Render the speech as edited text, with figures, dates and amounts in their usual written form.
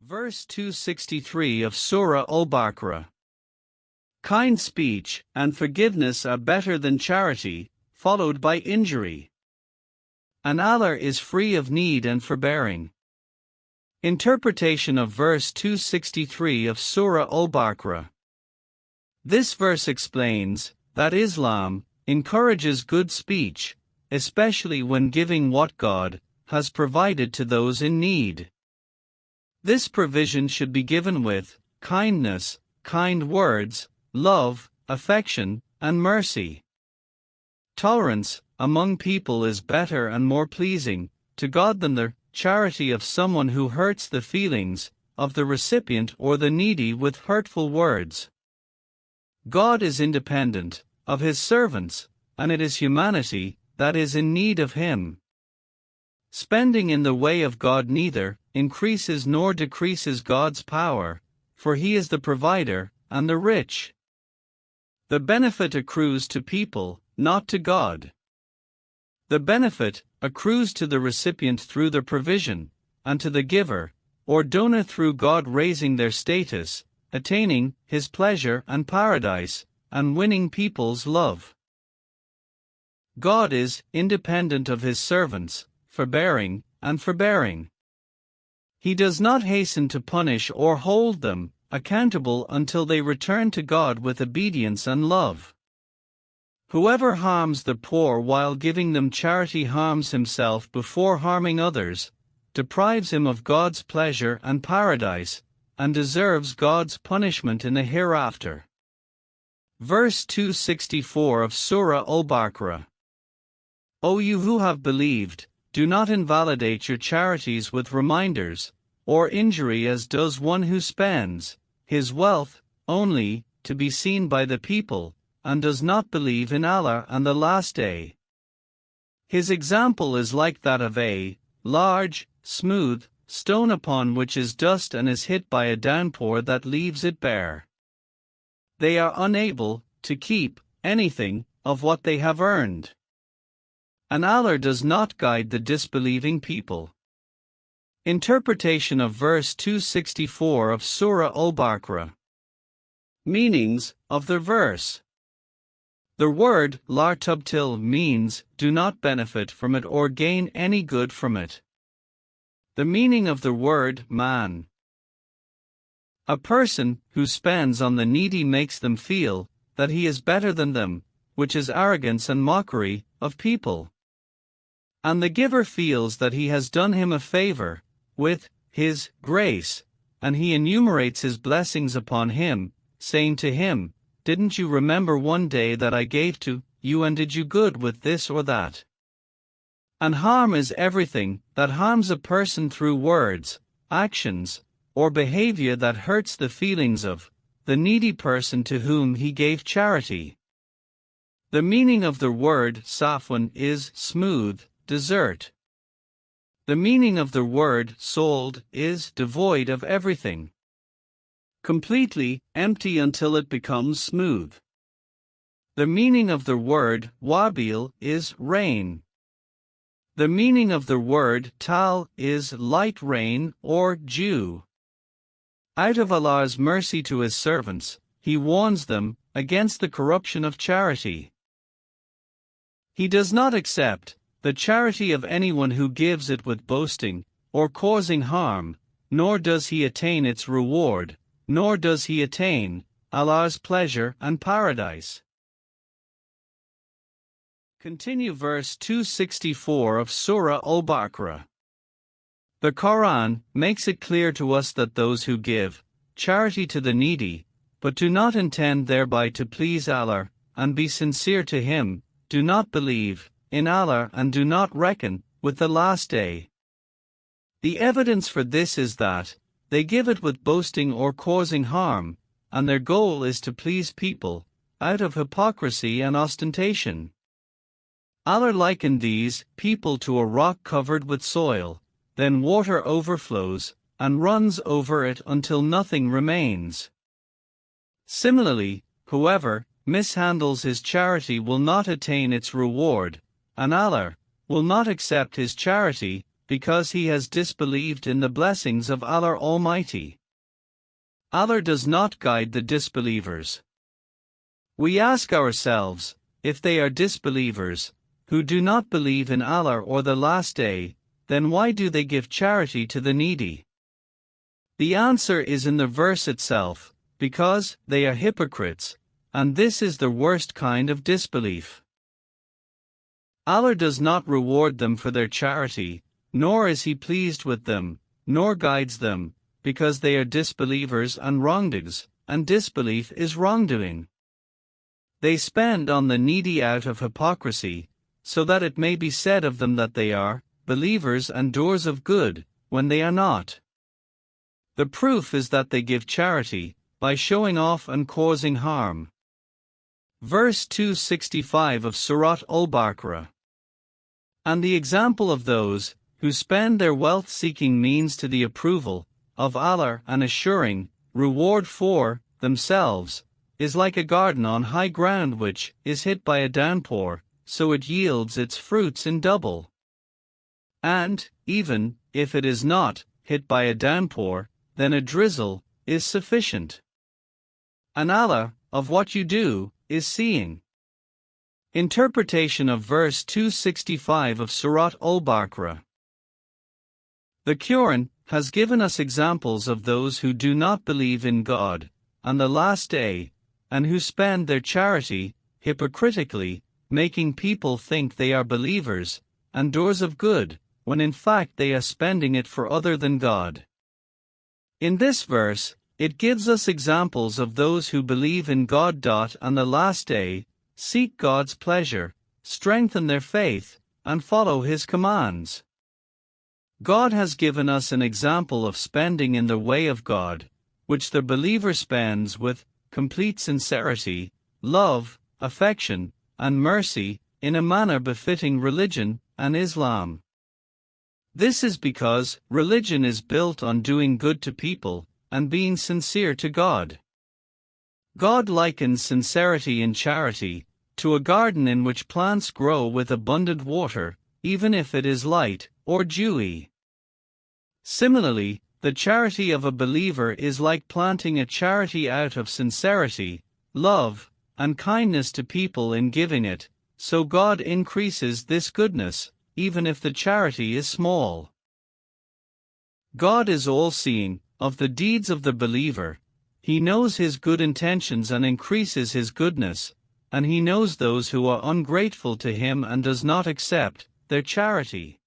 Verse 263 of Surah Al-Baqarah. Kind speech and forgiveness are better than charity, followed by injury. And Allah is free of need and forbearing. Interpretation of verse 263 of Surah Al-Baqarah. This verse explains that Islam encourages good speech, especially when giving what God has provided to those in need. This provision should be given with kindness, kind words, love, affection, and mercy. Tolerance among people is better and more pleasing to God than the charity of someone who hurts the feelings of the recipient or the needy with hurtful words. God is independent of His servants, and it is humanity that is in need of Him. Spending in the way of God neither increases nor decreases God's power, for He is the provider and the rich. The benefit accrues to people, not to God. The benefit accrues to the recipient through the provision, and to the giver, or donor through God raising their status, attaining His pleasure and paradise, and winning people's love. God is independent of His servants, forbearing and forbearing. He does not hasten to punish or hold them accountable until they return to God with obedience and love. Whoever harms the poor while giving them charity harms himself before harming others, deprives him of God's pleasure and paradise, and deserves God's punishment in the hereafter. Verse 264 of Surah Al-Baqarah. O you who have believed, do not invalidate your charities with reminders, or injury as does one who spends his wealth only to be seen by the people, and does not believe in Allah and the Last Day. His example is like that of a large, smooth stone upon which is dust and is hit by a downpour that leaves it bare. They are unable to keep anything of what they have earned. And Allah does not guide the disbelieving people. Interpretation of verse 264 of Surah Al-Baqarah. Meanings of the verse. The word la tubtil means do not benefit from it or gain any good from it. The meaning of the word man. A person who spends on the needy makes them feel that he is better than them, which is arrogance and mockery of people. And the giver feels that he has done him a favor with his grace, and he enumerates his blessings upon him, saying to him, "Didn't you remember one day that I gave to you, and did you good with this or that?" And harm is everything that harms a person through words, actions, or behavior that hurts the feelings of the needy person to whom he gave charity. The meaning of the word safwan is smooth, desert. The meaning of the word sold is devoid of everything. Completely empty until it becomes smooth. The meaning of the word wabil is rain. The meaning of the word tal is light rain or dew. Out of Allah's mercy to His servants, He warns them against the corruption of charity. He does not accept the charity of anyone who gives it with boasting or causing harm, nor does he attain its reward, nor does he attain Allah's pleasure and paradise. Continue verse 264 of Surah Al-Baqarah. The Quran makes it clear to us that those who give charity to the needy, but do not intend thereby to please Allah and be sincere to Him, do not believe in Allah and do not reckon with the Last Day. The evidence for this is that they give it with boasting or causing harm, and their goal is to please people, out of hypocrisy and ostentation. Allah likened these people to a rock covered with soil, then water overflows and runs over it until nothing remains. Similarly, whoever mishandles his charity will not attain its reward, and Allah will not accept his charity because he has disbelieved in the blessings of Allah Almighty. Allah does not guide the disbelievers. We ask ourselves, if they are disbelievers, who do not believe in Allah or the Last Day, then why do they give charity to the needy? The answer is in the verse itself, because they are hypocrites, and this is the worst kind of disbelief. Allah does not reward them for their charity, nor is He pleased with them, nor guides them, because they are disbelievers and wrongdoers, and disbelief is wrongdoing. They spend on the needy out of hypocrisy, so that it may be said of them that they are believers and doers of good, when they are not. The proof is that they give charity, by showing off and causing harm. Verse 265 of Surah Al-Baqarah. And the example of those who spend their wealth seeking means to the approval of Allah and assuring reward for themselves, is like a garden on high ground which is hit by a downpour, so it yields its fruits in double. And, even if it is not hit by a downpour, then a drizzle is sufficient. And Allah, of what you do, is seeing. Interpretation of verse 265 of Surah Al-Baqarah. The Quran has given us examples of those who do not believe in God and the Last Day, and who spend their charity hypocritically, making people think they are believers and doers of good, when in fact they are spending it for other than God. In this verse, it gives us examples of those who believe in God and the Last Day, seek God's pleasure, strengthen their faith, and follow His commands. God has given us an example of spending in the way of God, which the believer spends with complete sincerity, love, affection, and mercy, in a manner befitting religion and Islam. This is because religion is built on doing good to people and being sincere to God. God likens sincerity in charity to a garden in which plants grow with abundant water, even if it is light or dewy. Similarly, the charity of a believer is like planting a charity out of sincerity, love, and kindness to people in giving it, so God increases this goodness, even if the charity is small. God is all-seeing of the deeds of the believer. He knows his good intentions and increases his goodness, and He knows those who are ungrateful to Him and does not accept their charity.